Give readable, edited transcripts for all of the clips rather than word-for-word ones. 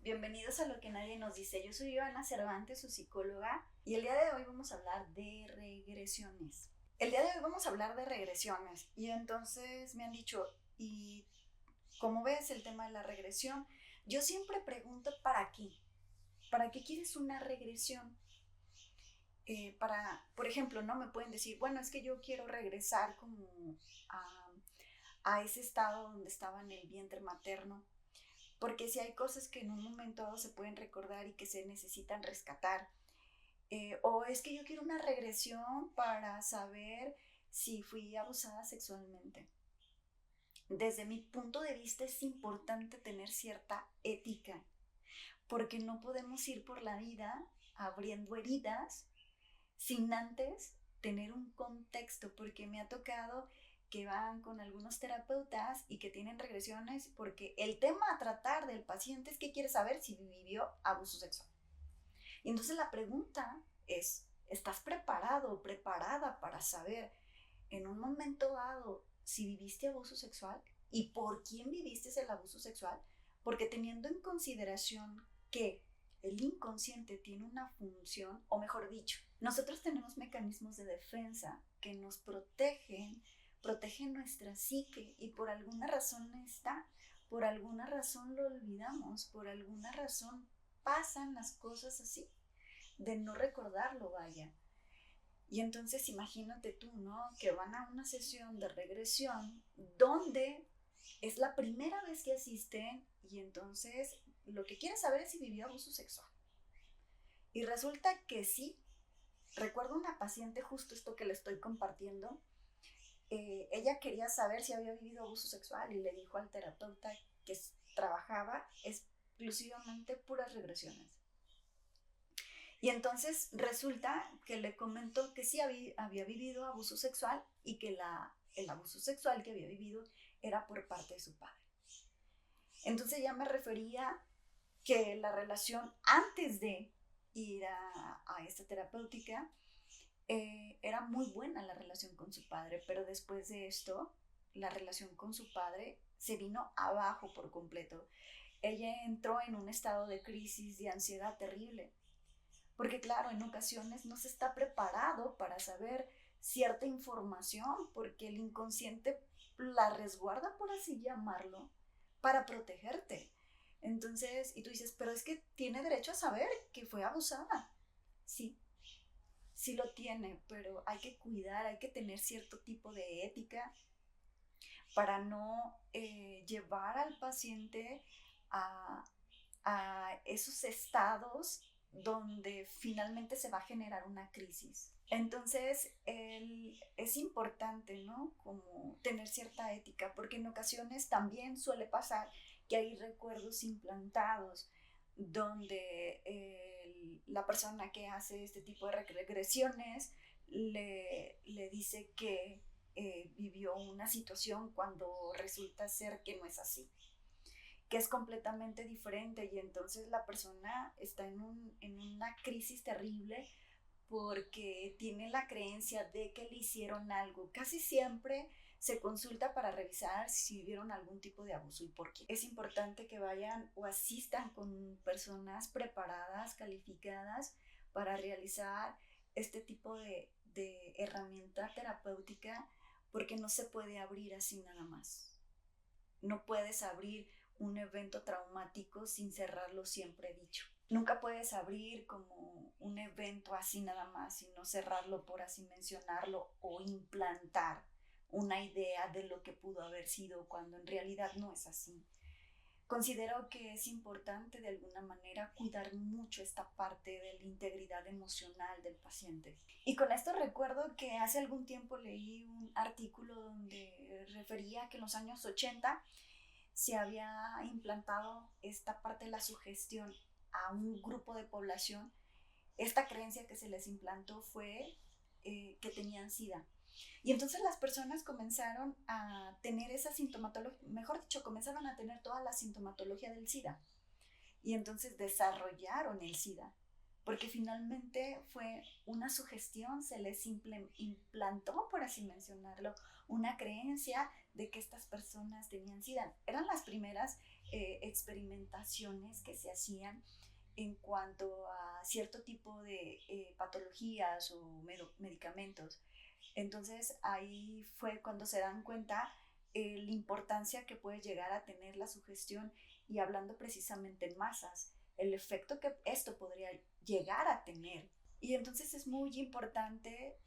Bienvenidos a Lo que nadie nos dice. Yo soy Ivana Cervantes, su psicóloga, y el día de hoy vamos a hablar de regresiones. Y entonces me han dicho, ¿y cómo ves el tema de la regresión? Yo siempre pregunto, ¿para qué? ¿Para qué quieres una regresión? Por ejemplo, ¿no? Me pueden decir, bueno, es que yo quiero regresar como a ese estado donde estaba en el vientre materno, porque si hay cosas que en un momento dado se pueden recordar y que se necesitan rescatar. O es que yo quiero una regresión para saber si fui abusada sexualmente. Desde mi punto de vista es importante tener cierta ética, porque no podemos ir por la vida abriendo heridas sin antes tener un contexto, porque me ha tocado que van con algunos terapeutas y que tienen regresiones porque el tema a tratar del paciente es que quiere saber si vivió abuso sexual. Y entonces la pregunta es, ¿estás preparado o preparada para saber en un momento dado si viviste abuso sexual y por quién viviste el abuso sexual? Porque teniendo en consideración que el inconsciente tiene una función, o mejor dicho, nosotros tenemos mecanismos de defensa que nos protegen nuestra psique, y por alguna razón no está, por alguna razón lo olvidamos, por alguna razón pasan las cosas así, de no recordarlo, vaya. Y entonces imagínate tú, ¿no? Que van a una sesión de regresión donde es la primera vez que asisten y entonces lo que quiere saber es si vivió abuso sexual. Y resulta que sí. Recuerdo una paciente, justo esto que le estoy compartiendo, ella quería saber si había vivido abuso sexual y le dijo al terapeuta que trabajaba exclusivamente puras regresiones. Y entonces resulta que le comentó que sí había vivido abuso sexual y que el abuso sexual que había vivido era por parte de su padre. Entonces ya me refería que la relación antes de ir a esta terapéutica era muy buena la relación con su padre, pero después de esto la relación con su padre se vino abajo por completo. Ella entró en un estado de crisis, de ansiedad terrible. Porque claro, en ocasiones no se está preparado para saber cierta información, porque el inconsciente la resguarda, por así llamarlo, para protegerte. Entonces, y tú dices, pero es que tiene derecho a saber que fue abusada. Sí, sí lo tiene, pero hay que cuidar, hay que tener cierto tipo de ética para no llevar al paciente a, a esos estados donde finalmente se va a generar una crisis. Entonces, es importante, ¿no? Como tener cierta ética, porque en ocasiones también suele pasar que hay recuerdos implantados donde la persona que hace este tipo de regresiones le dice que vivió una situación cuando resulta ser que no es así, que es completamente diferente, y entonces la persona está en una crisis terrible porque tiene la creencia de que le hicieron algo. Casi siempre se consulta para revisar si vivieron algún tipo de abuso y por qué. Es importante que vayan o asistan con personas preparadas, calificadas para realizar este tipo de herramienta terapéutica, porque no se puede abrir así nada más. No puedes abrir un evento traumático sin cerrarlo, siempre he dicho. Nunca puedes abrir como un evento así nada más, sino cerrarlo, por así mencionarlo, o implantar una idea de lo que pudo haber sido cuando en realidad no es así. Considero que es importante de alguna manera cuidar mucho esta parte de la integridad emocional del paciente. Y con esto recuerdo que hace algún tiempo leí un artículo donde refería que en los años 80 se había implantado esta parte de la sugestión a un grupo de población. Esta creencia que se les implantó fue que tenían SIDA. Y entonces las personas comenzaron a tener esa sintomatología, mejor dicho, comenzaron a tener toda la sintomatología del SIDA. Y entonces desarrollaron el SIDA, porque finalmente fue una sugestión, se les implantó, por así mencionarlo, una creencia de que estas personas tenían SIDA. Eran las primeras experimentaciones que se hacían en cuanto a cierto tipo de patologías o medicamentos. Entonces ahí fue cuando se dan cuenta la importancia que puede llegar a tener la sugestión y hablando precisamente en masas, el efecto que esto podría llegar a tener. Y entonces es muy importante,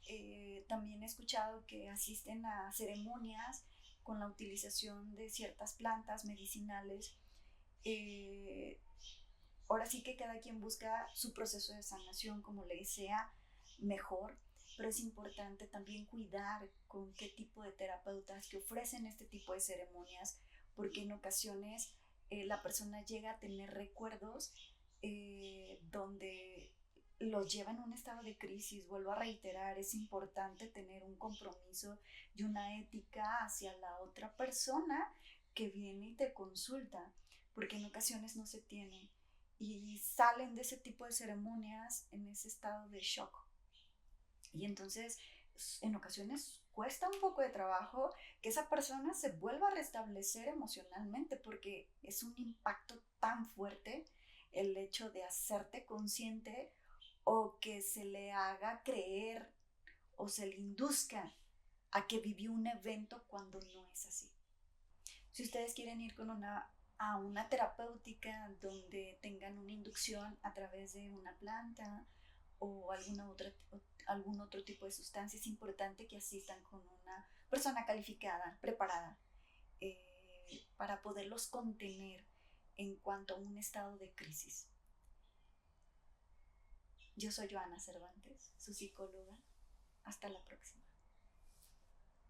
también he escuchado que asisten a ceremonias con la utilización de ciertas plantas medicinales. Eh, Ahora sí que cada quien busca su proceso de sanación como le sea mejor, pero es importante también cuidar con qué tipo de terapeutas que ofrecen este tipo de ceremonias, porque en ocasiones la persona llega a tener recuerdos donde los lleva en un estado de crisis. Vuelvo a reiterar, es importante tener un compromiso y una ética hacia la otra persona que viene y te consulta, porque en ocasiones no se tiene y salen de ese tipo de ceremonias en ese estado de shock. Y entonces en ocasiones cuesta un poco de trabajo que esa persona se vuelva a restablecer emocionalmente porque es un impacto tan fuerte el hecho de hacerte consciente o que se le haga creer o se le induzca a que vivió un evento cuando no es así. Si ustedes quieren ir a una terapéutica donde tengan una inducción a través de una planta o algún otro tipo de sustancia, es importante que asistan con una persona calificada, preparada, para poderlos contener en cuanto a un estado de crisis. Yo soy Joana Cervantes, su psicóloga. Hasta la próxima.